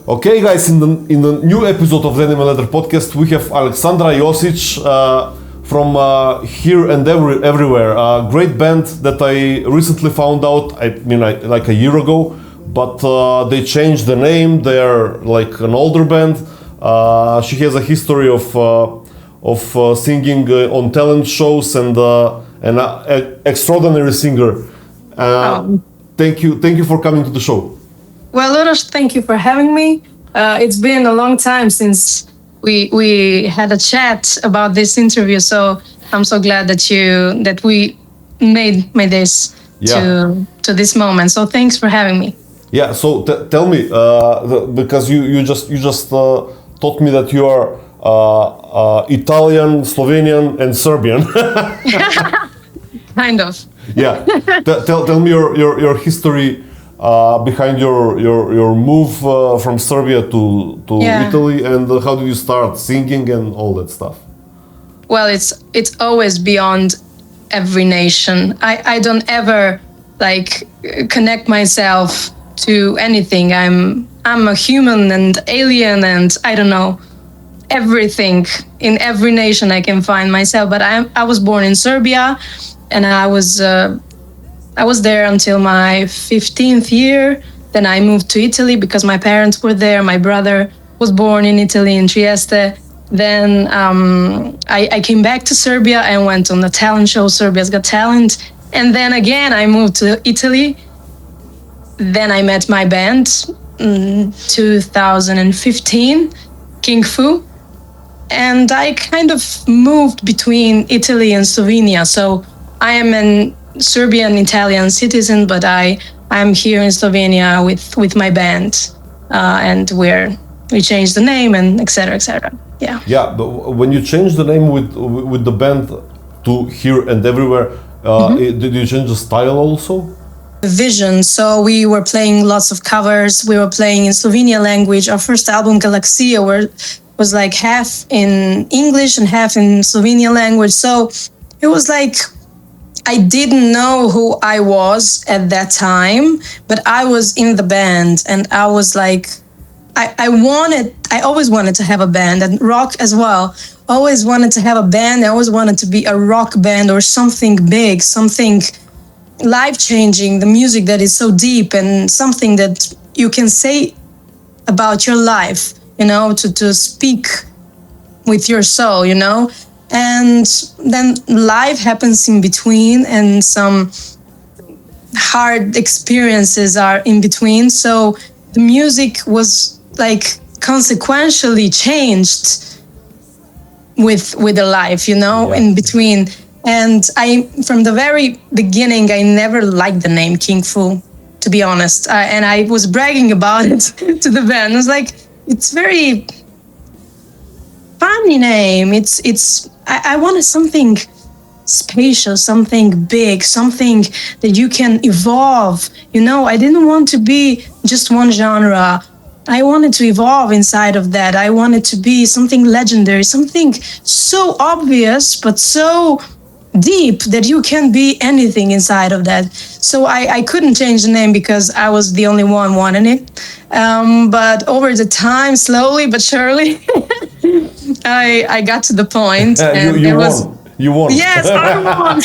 Okay, guys, in the new episode of Random Letter podcast, we have Aleksandra Josić from Here and Everywhere, a great band that I recently found out. Like a year ago, but they changed the name. They are like an older band. She has a history of singing on talent shows and an extraordinary singer. Thank you for coming to the show. Well, Urosh, thank you for having me. It's been a long time since we had a chat about this interview, so I'm so glad that we made this to this moment. So thanks for having me. Yeah. So tell me, because you just taught me that you are Italian, Slovenian, and Serbian. Kind of. Yeah. Tell me your history behind your move from Serbia to Italy, and how did you start singing and all that stuff? Well, it's always beyond every nation. I don't ever connect myself to anything. I'm a human and alien, and I don't know everything. In every nation I can find myself. But I was born in Serbia, and I was there until my 15th year. Then I moved to Italy because my parents were there. My brother was born in Italy, in Trieste. Then I came back to Serbia and went on the talent show, Serbia's Got Talent. And then again, I moved to Italy. Then I met my band in 2015, KiNG FOO. And I kind of moved between Italy and Slovenia. So I am an Serbian Italian citizen, but I'm here in Slovenia with my band, and we changed the name and etc. Yeah. Yeah, but when you changed the name with the band to Here and Everywhere, did you change the style also? Vision. So we were playing lots of covers. We were playing in Slovenia language. Our first album, Galaxia, was like half in English and half in Slovenia language. So it was like, I didn't know who I was at that time, but I was in the band, and I was like, I always wanted to have a band, and rock as well. Always wanted to have a band. I always wanted to be a rock band or something big, something life-changing, the music that is so deep and something that you can say about your life, to speak with your soul, And then life happens in between, and some hard experiences are in between. So the music was consequentially changed with the life, in between. And from the very beginning, I never liked the name KiNG FOO, to be honest. And I was bragging about it to the band. I was like, it's very funny name. I wanted something spacious, something big, something that you can evolve. I didn't want to be just one genre. I wanted to evolve inside of that. I wanted to be something legendary, something so obvious, but so deep that you can be anything inside of that. So I couldn't change the name because I was the only one wanting it. But over the time, slowly but surely, I got to the point. And you won. Yes, I won.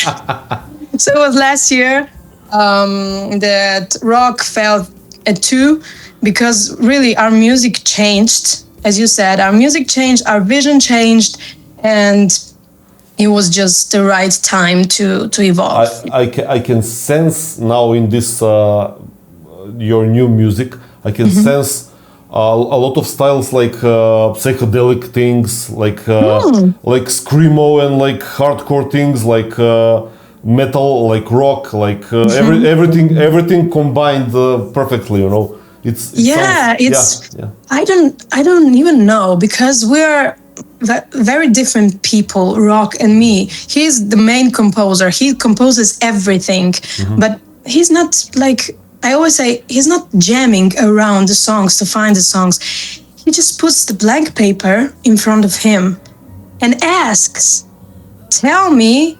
So it was last year that rock fell at 2, because really our music changed. As you said, our music changed, our vision changed, and it was just the right time to evolve. I can sense now in this your new music. I can sense a lot of styles like psychedelic things, like screamo, and like hardcore things, like metal, like rock, like everything combined perfectly. I don't even know, because we're very different people, Rok and me. He's the main composer. He composes everything, but he's not I always say, he's not jamming around the songs to find the songs. He just puts the blank paper in front of him and asks, tell me,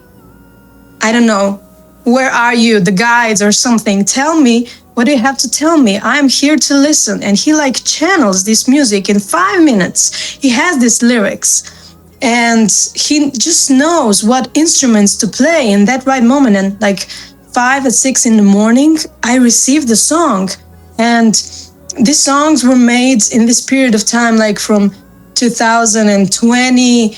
I don't know, where are you, the guides or something, tell me what do you have to tell me? I'm here to listen. And he like channels this music in 5 minutes. He has these lyrics and he just knows what instruments to play in that right moment. And like 5 or 6 in the morning, I received the song. And these songs were made in this period of time, like from 2020,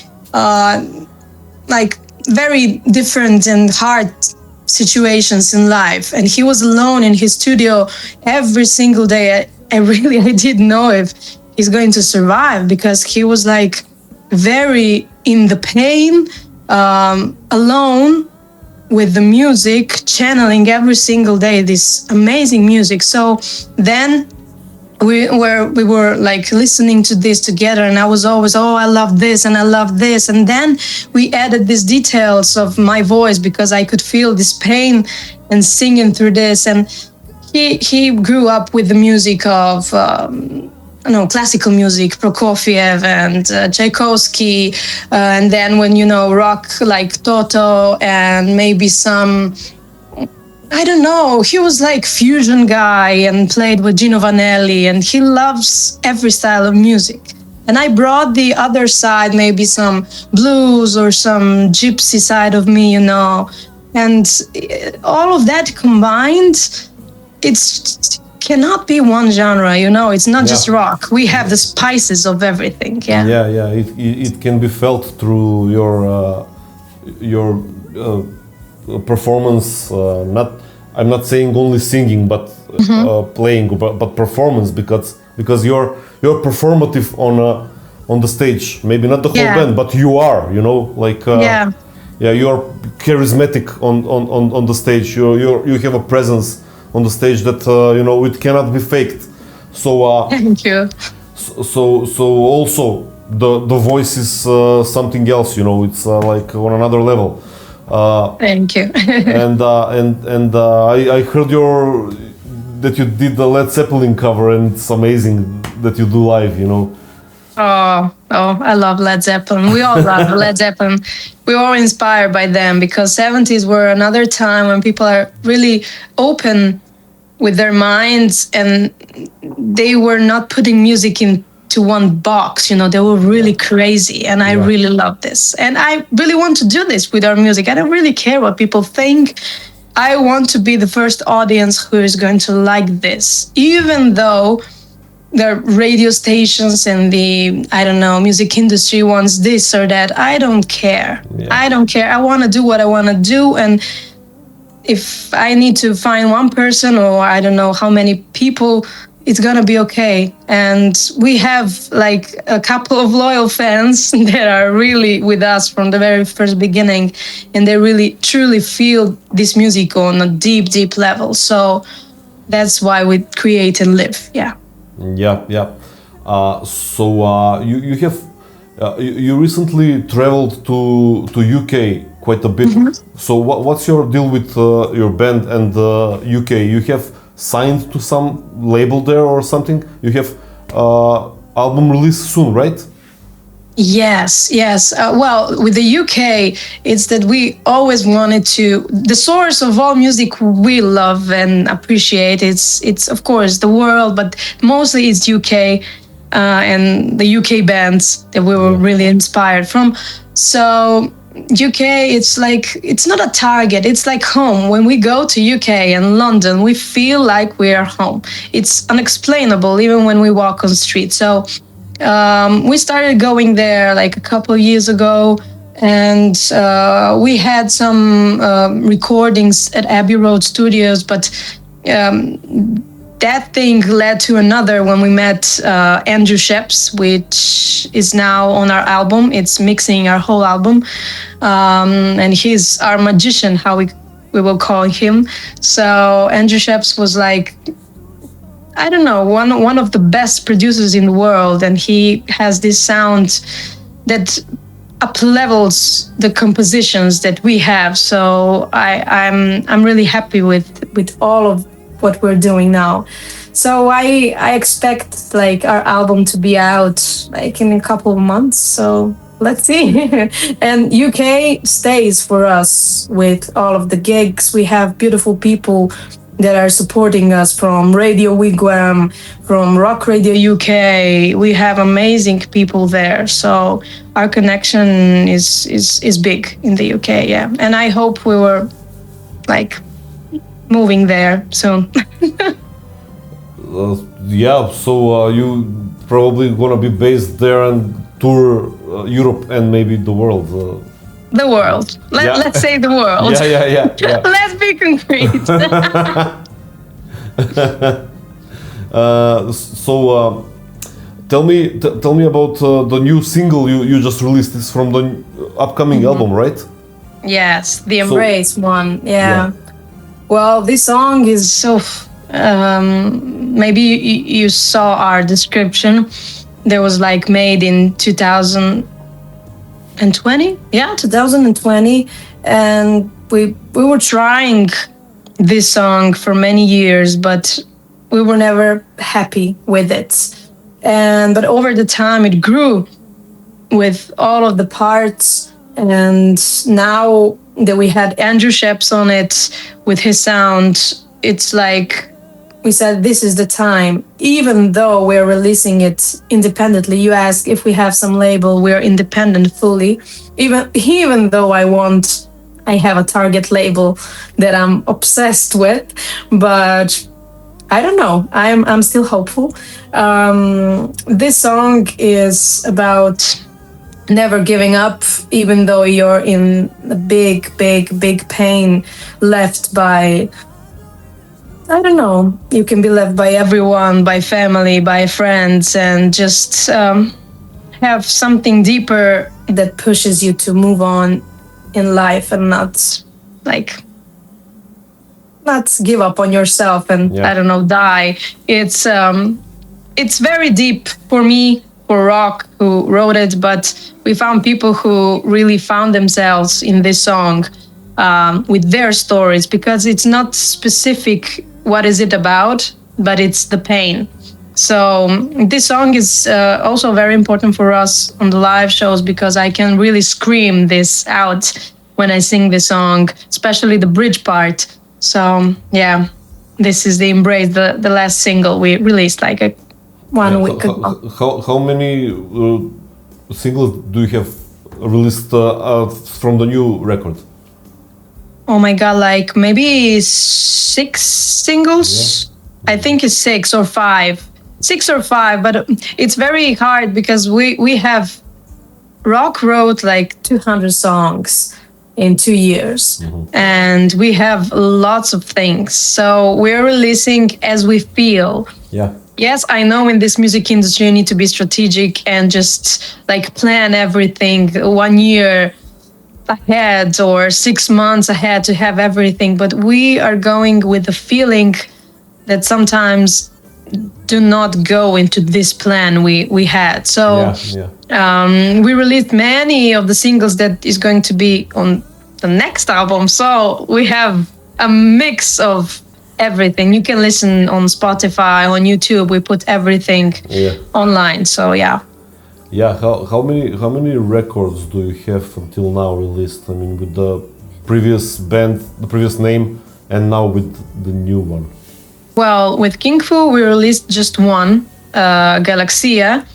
like very different and hard situations in life. And he was alone in his studio every single day. I didn't know if he's going to survive, because he was like very in the pain, alone with the music, channeling every single day this amazing music. So then we were like listening to this together, and I was always, oh, I love this and I love this. And then we added these details of my voice, because I could feel this pain and singing through this. And he grew up with the music of classical music, Prokofiev and Tchaikovsky, and then when rock like Toto and maybe some, I don't know, he was like fusion guy and played with Gino Vanelli, and he loves every style of music. And I brought the other side, maybe some blues or some gypsy side of me, and all of that combined, it's cannot be one genre, it's not just rock. We have the spices of everything. It can be felt through your performance. I'm not saying only singing, but playing, but performance, because you're performative on the stage. Maybe not the whole band, but you are. You're charismatic on the stage. You have a presence on the stage that it cannot be faked. So thank you. So also the voice is something else. It's like on another level. Thank you. and I heard that you did the Led Zeppelin cover, and it's amazing that you do live. Oh, I love Led Zeppelin. We all love Led Zeppelin. We were inspired by them, because 70s were another time when people are really open with their minds, and they were not putting music into one box. They were really crazy, and I really love this. And I really want to do this with our music. I don't really care what people think. I want to be the first audience who is going to like this, even though the radio stations and the, music industry wants this or that. I don't care. I don't care. I want to do what I want to do. And if I need to find one person, or I don't know how many people, it's going to be okay. And we have like a couple of loyal fans that are really with us from the very first beginning. And they really, truly feel this music on a deep, deep level. So that's why we create and live. Yeah. So you have you recently traveled to UK quite a bit. So what's your deal with your band and UK? You have signed to some label there or something? You have album release soon, right? Yes. Well, with the UK, it's that we always wanted to, the source of all music we love and appreciate, it's of course the world, but mostly it's UK and the UK bands that we were really inspired from. So UK, it's like, it's not a target, it's like home. When we go to UK and London, we feel like we are home. It's unexplainable even when we walk on the street. So we started going there like a couple of years ago, and we had some recordings at Abbey Road Studios, but that thing led to another when we met Andrew Sheps, which is now on our album. It's mixing our whole album, and he's our magician, how we will call him. So Andrew Sheps was like, I don't know, one of the best producers in the world, and he has this sound that up-levels the compositions that we have. So I'm really happy with all of what we're doing now. So I expect like our album to be out like in a couple of months. So let's see. And UK stays for us with all of the gigs. We have beautiful people that are supporting us, from Radio Wigwam, from Rock Radio UK. We have amazing people there. So our connection is big in the UK, yeah. And I hope we were like moving there soon. Yeah, so you probably gonna be based there and tour Europe and maybe the world. The world. Let's say the world. Yeah. Let's be concrete. So tell me about the new single you just released. It's from the upcoming album, right? Yes, the Embrace one. Yeah. Well, this song is so. Maybe you saw our description. There was like made in 2020. Yeah, 2020, and we were trying this song for many years, but we were never happy with it. But over the time, it grew with all of the parts, and now that we had Andrew Sheps on it with his sound, it's like we said, this is the time. Even though we're releasing it independently, you ask if we have some label, we're independent fully. Even though I have a target label that I'm obsessed with, but I don't know. I'm still hopeful. This song is about never giving up, even though you're in a big pain, left by, I don't know, you can be left by everyone, by family, by friends, and just have something deeper that pushes you to move on in life and not give up on yourself and, I don't know, die. It's very deep for me, for Rok, who wrote it, but we found people who really found themselves in this song with their stories, because it's not specific what is it about, but it's the pain. So this song is also very important for us on the live shows, because I can really scream this out when I sing this song, especially the bridge part. So yeah, this is the Embrace, the last single we released like 1 week ago. How many singles do you have released from the new record? Oh my God, like maybe 6 singles? Yeah. I think it's 6 or 5. 6 or 5, but it's very hard because we have, Rok wrote like 200 songs in 2 years, and we have lots of things. So we're releasing as we feel. Yeah. Yes, I know in this music industry you need to be strategic and just like plan everything 1 year ahead or 6 months ahead to have everything, but we are going with the feeling that sometimes do not go into this plan we had. So we released many of the singles that is going to be on the next album. So we have a mix of everything. You can listen on Spotify, on YouTube. We put everything online. So yeah. Yeah, how many records do you have until now released? I mean, with the previous band, the previous name, and now with the new one. Well, with KiNG FOO, we released just one, Galaxia.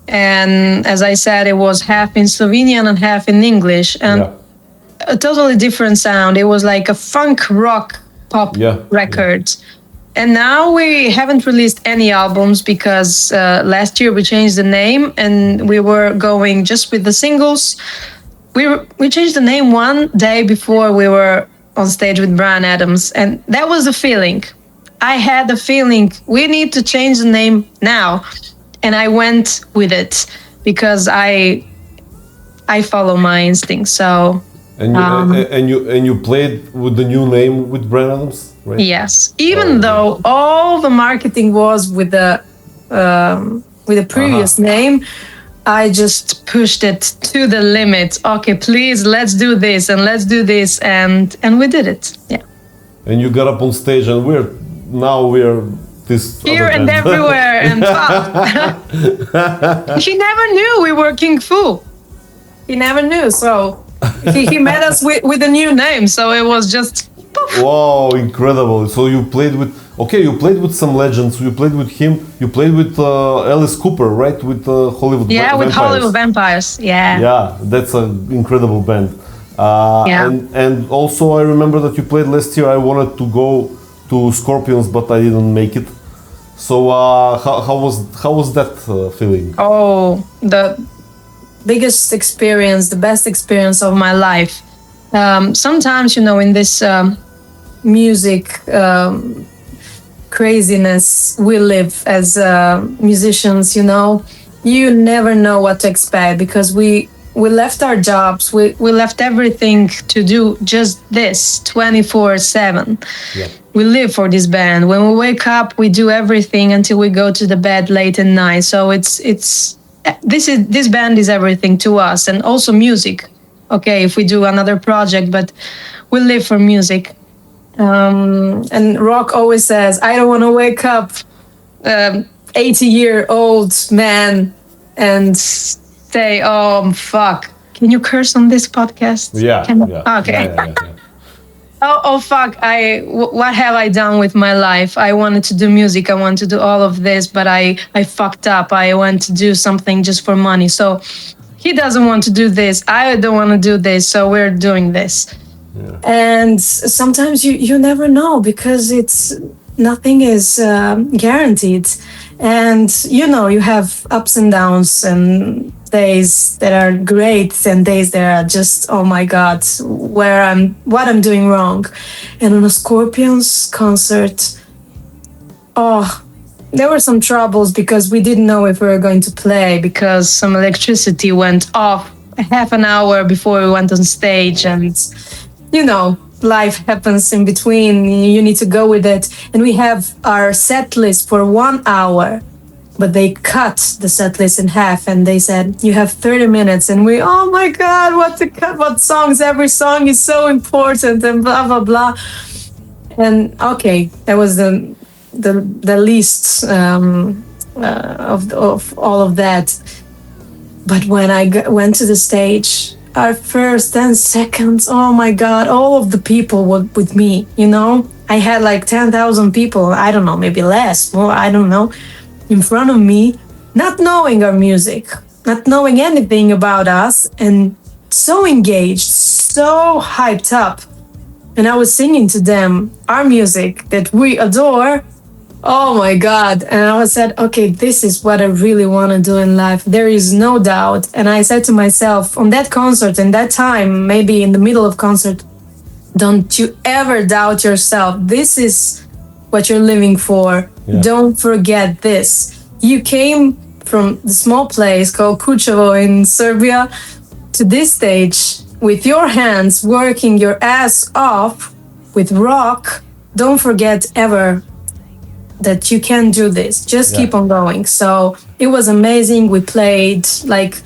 And as I said, it was half in Slovenian and half in English. And a totally different sound. It was like a funk rock pop record. And now we haven't released any albums because last year we changed the name and we were going just with the singles. We changed the name one day before we were on stage with Bryan Adams. And that was the feeling. I had the feeling we need to change the name now, and I went with it because I follow my instincts. So and you played with the new name with Bryan Adams, right? Yes, even though all the marketing was with the previous name, I just pushed it to the limit. Okay, please, let's do this and let's do this, and we did it. Yeah. And you got up on stage, and we're this here and everywhere, and he never knew we were KiNG FOO. He never knew, so he met us with a new name. So it was just poof. Wow, incredible! So you played with some legends. You played with him. You played with Alice Cooper, right? With Hollywood. Yeah, with Vampires. Hollywood Vampires. Yeah. Yeah, that's an incredible band. Yeah. And also I remember that you played last year. I wanted to go to Scorpions, but I didn't make it. So how was that feeling? Oh, the biggest experience, the best experience of my life. Sometimes, in this music craziness we live as musicians, you never know what to expect, because we left our jobs, we left everything to do just this 24/7. Yeah. We live for this band. When we wake up, we do everything until we go to the bed late at night. So this band is everything to us, and also music. Okay, if we do another project, but we live for music. And Rok always says, I don't want to wake up 80-year-old man and say, oh, fuck. Can you curse on this podcast? Yeah. Okay. Yeah. Oh, fuck. What have I done with my life? I wanted to do music. I wanted to do all of this, but I fucked up. I went to do something just for money. So he doesn't want to do this. I don't want to do this. So we're doing this. Yeah. And sometimes you never know, because nothing is guaranteed. And you have ups and downs, and days that are great and days that are just, oh my God, what I'm doing wrong. And on a Scorpions concert, there were some troubles, because we didn't know if we were going to play, because some electricity went off half an hour before we went on stage, and life happens in between. You need to go with it. And we have our set list for 1 hour, but they cut the set list in half, and they said, you have 30 minutes. And we, oh my God, what songs? Every song is so important, and blah, blah, blah. And okay, that was the least of all of that. But when I went to the stage, our first 10 seconds, oh my God, all of the people were with me, I had like 10,000 people, I don't know, maybe less, more, I don't know, in front of me, not knowing our music, not knowing anything about us, and so engaged, so hyped up. And I was singing to them our music that we adore. Oh my God. And I said, okay, this is what I really want to do in life. There is no doubt. And I said to myself on that concert, in that time, maybe in the middle of concert, don't you ever doubt yourself. This is what you're living for. Yeah. Don't forget this. You came from the small place called Kučevo in Serbia to this stage with your hands, working your ass off with Rok. Don't forget ever that you can do this. Just keep on going. So it was amazing. We played like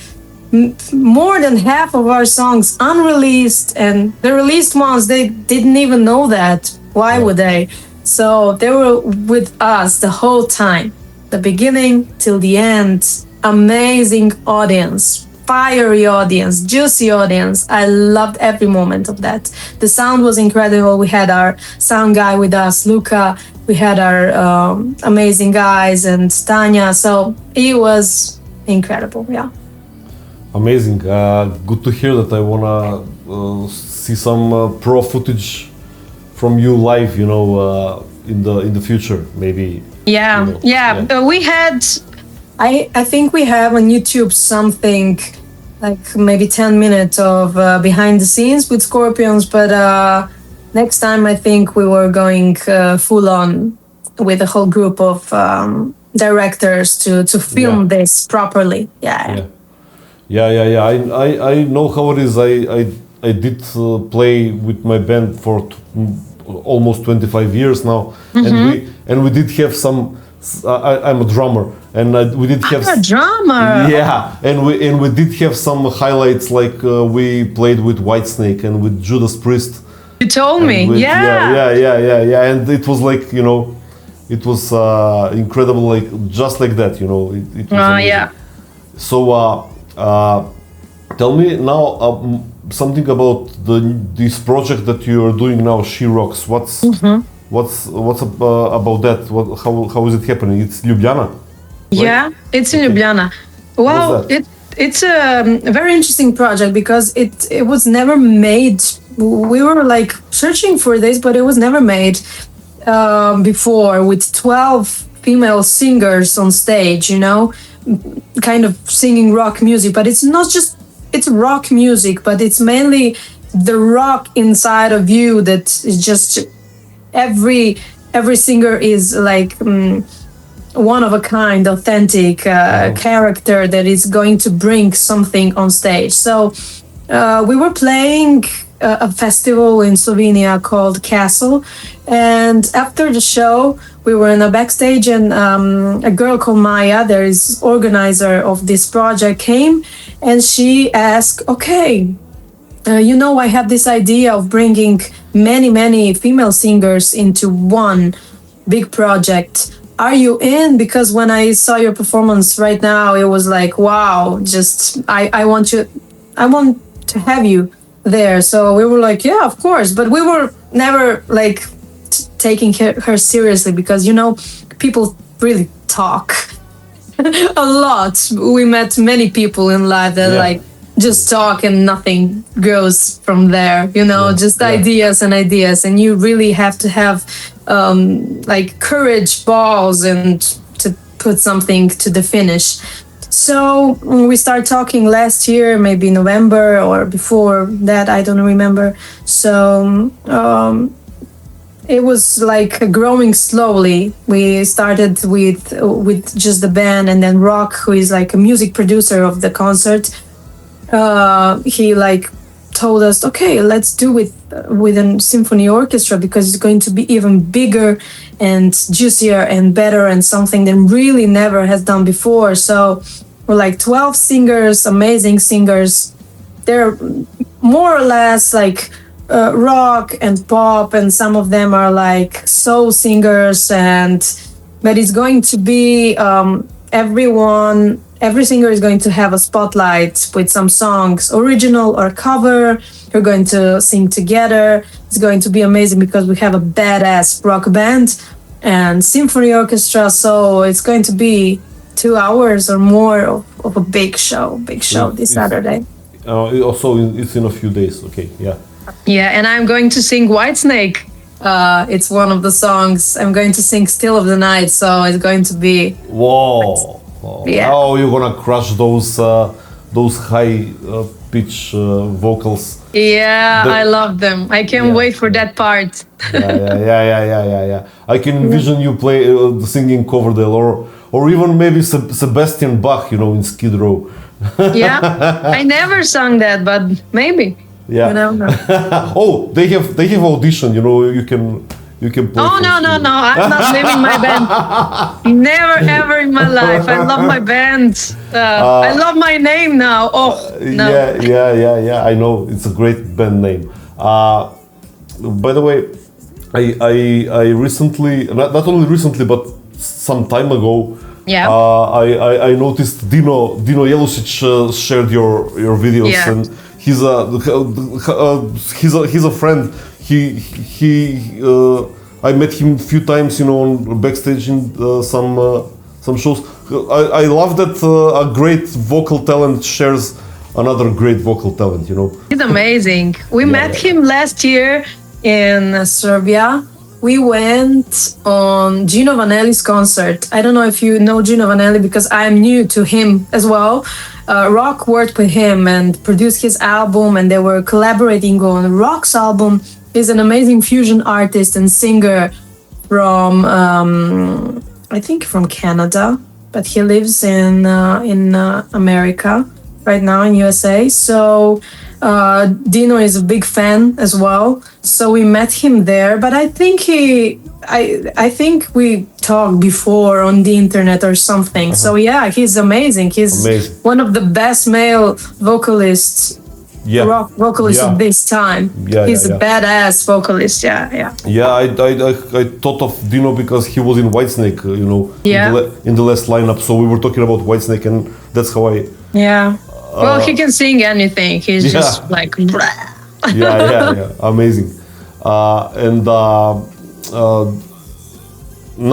more than half of our songs unreleased, and the released ones, they didn't even know that. Why would they? So they were with us the whole time, the beginning till the end. Amazing audience, fiery audience, juicy audience. I loved every moment of that. The sound was incredible. We had our sound guy with us, Luka. We had our amazing guys and Tanya. So it was incredible. Yeah. Amazing. Good to hear that. I wanna see some pro footage from you live. In the future, maybe. Yeah. We had. I think we have on YouTube something like maybe 10 minutes of behind the scenes with Scorpions, but next time I think we were going full on with a whole group of directors to film this properly. Yeah. I know how it is. I did play with my band for almost 25 years now, and we did have some. I'm a drummer, and we did have. I'm a drummer. Yeah, and we did have some highlights, like we played with Whitesnake and with Judas Priest. You told me, yeah, and it was like it was incredible, like just like that, It was yeah. So tell me now, something about this project that you are doing now, She Rocks. What's about that? How is it happening? It's Ljubljana, right? Yeah, it's in Ljubljana. Well, it's a very interesting project because it was never made. We were like searching for this, but it was never made before, with 12 female singers on stage, you know, kind of singing rock music. But it's not just, it's rock music, but it's mainly the rock inside of you that is just, every singer is like one of a kind, authentic character that is going to bring something on stage. So we were playing a festival in Slovenia called Castle, and after the show we were in a backstage, and a girl called Maya, there is organizer of this project, came and she asked, okay, you know, I have this idea of bringing many female singers into one big project. Are you in? Because when I saw your performance right now, it was like, wow, just I want to have you there. So we were like, yeah, of course. But we were never like taking her seriously, because, you know, people really talk a lot. We met many people in life that like just talk and nothing goes from there, you know, just ideas and ideas. And you really have to have like courage, balls, and to put something to the finish. So we started talking last year, maybe November or before that, I don't remember. So it was like growing slowly. We started with just the band, and then Rok, who is like a music producer of the concert, he like told us, okay, let's do it with a symphony orchestra, because it's going to be even bigger and juicier and better, and something that really never has done before. So we're like 12 singers, amazing singers. They're more or less like rock and pop, and some of them are like soul singers, but it's going to be every singer is going to have a spotlight with some songs, original or cover. We're going to sing together. It's going to be amazing because we have a badass rock band and symphony orchestra. So it's going to be 2 hours or more of a big show this Saturday. Also, it's in a few days. Okay, yeah. Yeah, and I'm going to sing Whitesnake. It's one of the songs. I'm going to sing Still of the Night. So it's going to be... Whoa. Yeah. Oh, you're gonna crush those high pitch vocals. Yeah, I love them. I can't wait for that part. Yeah. I can envision you play singing Coverdale or even maybe Sebastian Bach, you know, in Skid Row. Yeah, I never sung that, but maybe. Yeah. You know. Oh, they have audition. You know, you can play. Oh no! I'm not leaving my band. Never ever in my life. I love my band. I love my name now. Oh no. Yeah. I know, it's a great band name. By the way, I recently, not only recently, but some time ago, I noticed Dino Jelušić shared your videos, and he's a friend. I met him a few times, you know, on backstage in some shows. I love that a great vocal talent shares another great vocal talent, you know. He's amazing. We met him last year in Serbia. We went on Gino Vanelli's concert. I don't know if you know Gino Vanelli, because I'm new to him as well. Rok worked with him and produced his album, and they were collaborating on Rok's album. He's an amazing fusion artist and singer from, I think from Canada, but he lives in America right now, in USA. So Dino is a big fan as well. So we met him there, but I think I think we talked before on the internet or something. So yeah, he's amazing. He's one of the best male vocalists. Rock vocalist of this time. He's a badass vocalist. Yeah, I thought of Dino because he was in Whitesnake, you know, in the last lineup. So we were talking about Whitesnake, and that's how Well, he can sing anything. He's just like. yeah. Amazing. And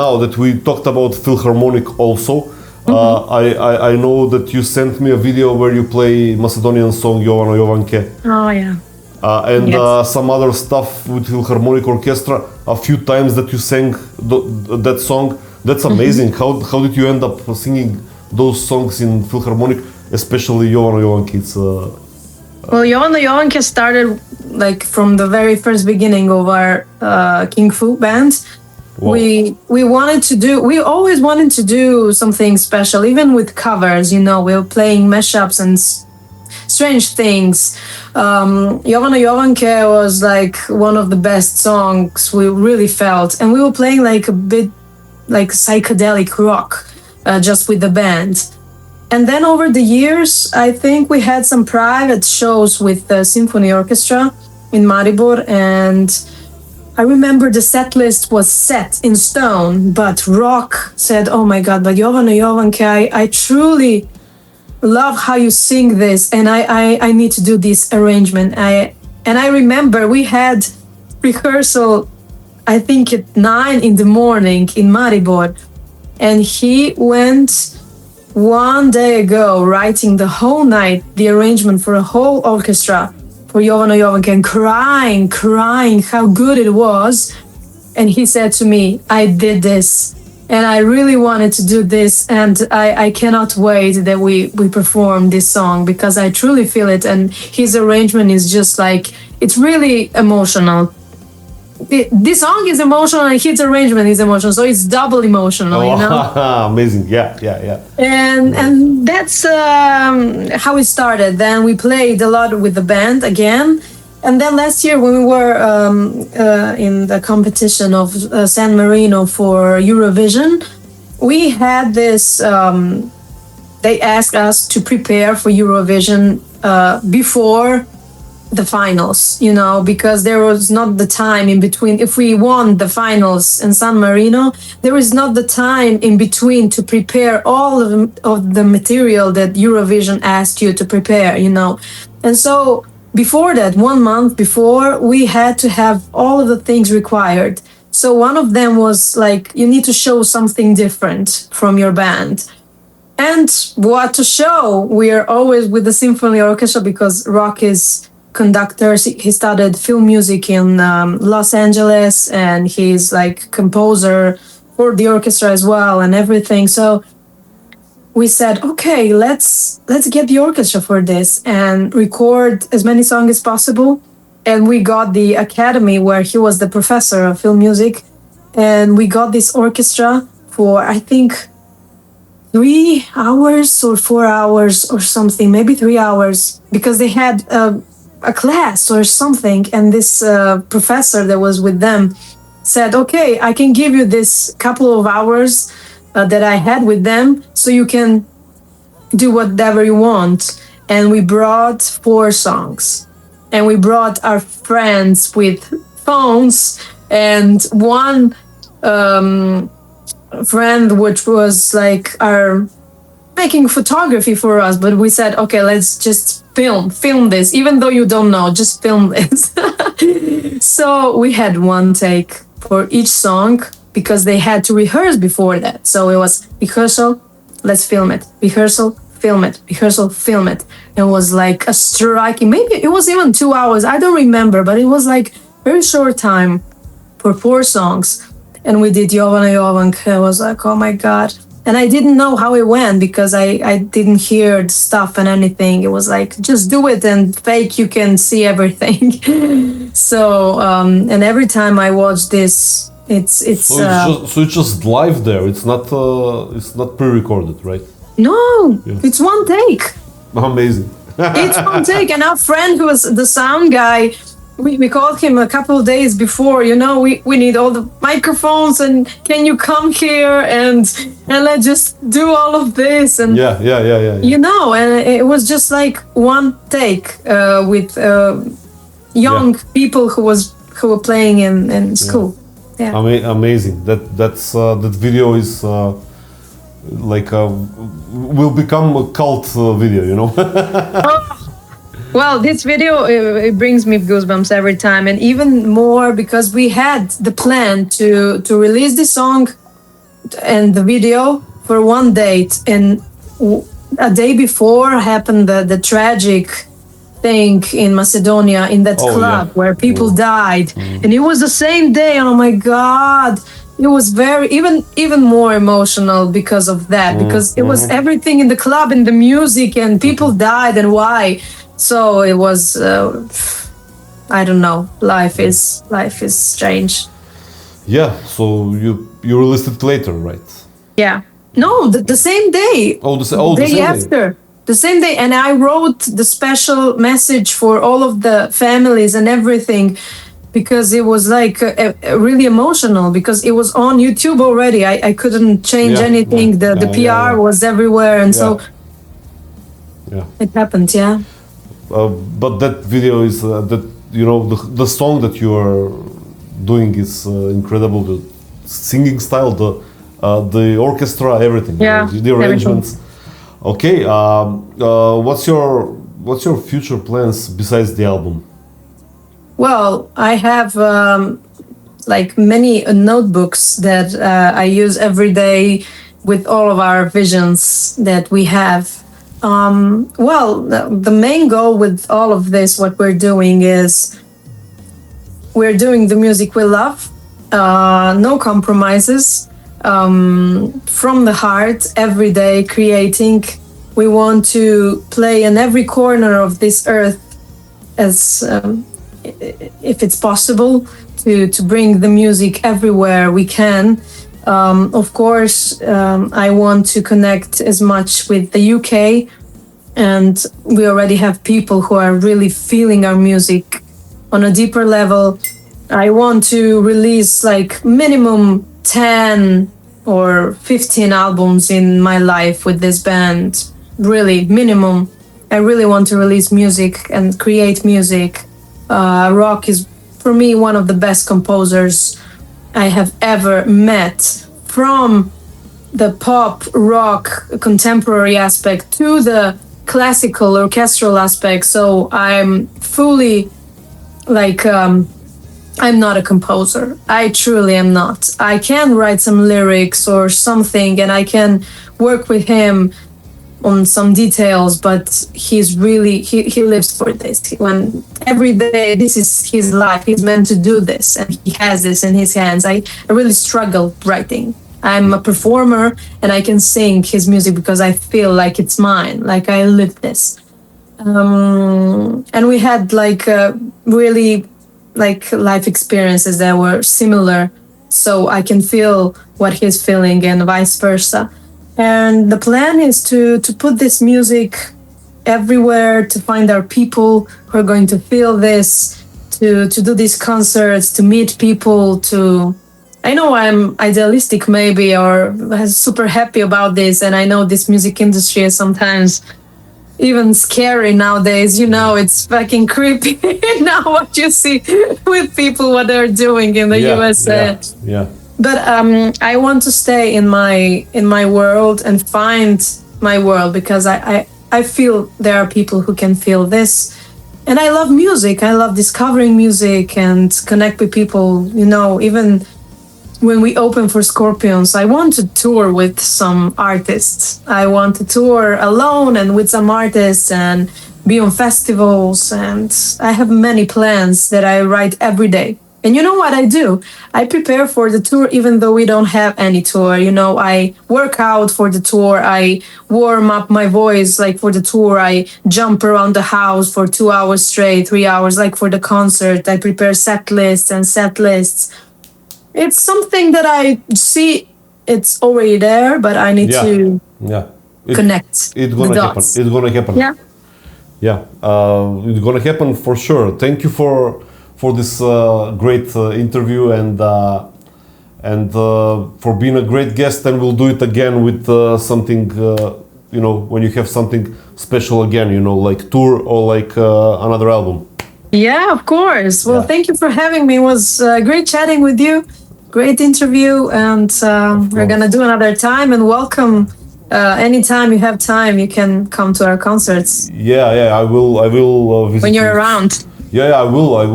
now that we talked about Philharmonic also, I know that you sent me a video where you play Macedonian song Jovano Jovanke. Oh yeah. And some other stuff with Philharmonic Orchestra. A few times that you sang that song. That's amazing. How did you end up singing those songs in Philharmonic, especially Jovano Jovanke? It's well, Jovano Jovanke started like from the very first beginning of our KiNG FOO band. Wow. We always wanted to do something special, even with covers. You know, we were playing mashups and strange things. Jovano Jovanke was like one of the best songs we really felt, and we were playing like a bit like psychedelic rock just with the band. And then over the years, I think we had some private shows with the symphony orchestra in Maribor, and I remember the set list was set in stone, but Rok said, "Oh my God, but Jovano Jovanke, I truly love how you sing this, and I need to do this arrangement." And I remember we had rehearsal, I think at 9 in the morning in Maribor, and he went one day ago writing the whole night the arrangement for a whole orchestra for Jovano Jovanke, and crying how good it was. And he said to me, "I did this, and I really wanted to do this, and I cannot wait that we perform this song, because I truly feel it." And his arrangement is just like, it's really emotional. This song is emotional and his arrangement is emotional, so it's double emotional, you know? Amazing, yeah. And that's how it started. Then we played a lot with the band again. And then last year when we were in the competition of San Marino for Eurovision, we had this, they asked us to prepare for Eurovision before the finals, you know, because there was not the time in between. If we won the finals in San Marino, there is not the time in between to prepare all of the material that Eurovision asked you to prepare, you know. And so before that, 1 month before, we had to have all of the things required. So one of them was like, you need to show something different from your band. And what to show? We are always with the symphony orchestra, because Rok is conductor. He studied film music in Los Angeles, and he's like composer for the orchestra as well and everything. So we said, okay, let's get the orchestra for this and record as many songs as possible. And we got the academy where he was the professor of film music, and we got this orchestra for, I think, 3 hours or 4 hours or something, maybe 3 hours, because they had a class or something. And this professor that was with them said, okay, I can give you this couple of hours that I had with them, so you can do whatever you want. And we brought 4 songs, and we brought our friends with phones, and one friend which was like our making photography for us, but we said, okay, let's just film this, even though you don't know, just film this. So we had 1 take for each song, because they had to rehearse before that. So it was rehearsal, let's film it, rehearsal, film it, rehearsal, film it. It was like a striking, maybe it was even 2 hours, I don't remember, but it was like very short time for 4 songs. And we did Jovano Jovanke. I was like, oh my God. And I didn't know how it went, because I didn't hear the stuff and anything. It was like, just do it and fake, you can see everything. So, and every time I watch this, it's it's just live there. It's not pre-recorded, right? No, Yeah. It's 1 take. Amazing. It's 1 take. And our friend who was the sound guy, we called him a couple of days before, you know, we need all the microphones, and can you come here and let's just do all of this. And Yeah. you know, and it was just like 1 take with young people who were playing in school. Yeah. Amazing. That video is like will become a cult video, you know. Well, this video, it brings me goosebumps every time, and even more because we had the plan to release the song and the video for one date, and a day before happened the tragic thing in Macedonia, in that club where people died, and it was the same day, and oh my God, it was very even more emotional because of that, because it was everything in the club and the music, and people died, and why? So it was, I don't know. Life is strange. Yeah. So you released it later, right? Yeah. No, the same day. The day same after. day. The same day, and I wrote the special message for all of the families and everything, because it was like really emotional, because it was on YouTube already. I couldn't change anything. The PR was everywhere, and so it happened. Yeah. But that video is that, you know, the song that you are doing is incredible. The singing style, the orchestra, everything. Yeah, the arrangements. Okay. What's your future plans besides the album? Well, I have like many notebooks that I use every day with all of our visions that we have. Well, the main goal with all of this, what we're doing is we're doing the music we love, no compromises, from the heart, every day creating. We want to play in every corner of this earth as if it's possible to bring the music everywhere we can. Of course, I want to connect as much with the UK, and we already have people who are really feeling our music on a deeper level. I want to release like minimum 10 or 15 albums in my life with this band, really minimum. I really want to release music and create music. Rok is, for me, one of the best composers I have ever met, from the pop, rock, contemporary aspect to the classical, orchestral aspect. So I'm fully like, I'm not a composer. I truly am not. I can write some lyrics or something, and I can work with him on some details, but he's really, he lives for this. When every day, this is his life. He's meant to do this, and he has this in his hands. I really struggle writing. I'm a performer, and I can sing his music because I feel like it's mine, like I live this. And we had like really like life experiences that were similar, so I can feel what he's feeling and vice versa. And the plan is to put this music everywhere, to find our people who are going to feel this, to do these concerts, to meet people, to... I know I'm idealistic maybe, or super happy about this, and I know this music industry is sometimes even scary nowadays. You know, it's fucking creepy now what you see with people, what they're doing in the USA. Yeah. But I want to stay in my world and find my world, because I feel there are people who can feel this. And I love music. I love discovering music and connect with people. You know, even when we open for Scorpions, I want to tour with some artists. I want to tour alone and with some artists and be on festivals. And I have many plans that I write every day. And you know what I do? I prepare for the tour even though we don't have any tour. You know, I work out for the tour. I warm up my voice like for the tour. I jump around the house for 2 hours straight, 3 hours like for the concert. I prepare set lists. It's something that I see, it's already there, but I need to connect it's gonna happen. It's gonna happen. It's gonna happen for sure. Thank you for this great interview and for being a great guest, and we'll do it again with something, you know, when you have something special again, you know, like tour or like another album. Yeah, of course. Well, thank you for having me. It was great chatting with you. great interview, and we're gonna do another time. And welcome. Anytime you have time, you can come to our concerts. Yeah, I will visit when you're you. around. Yeah, I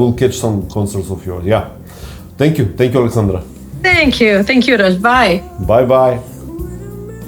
will catch some concerts of yours. Yeah, thank you, Aleksandra. Thank you, Urosh. Bye. Bye.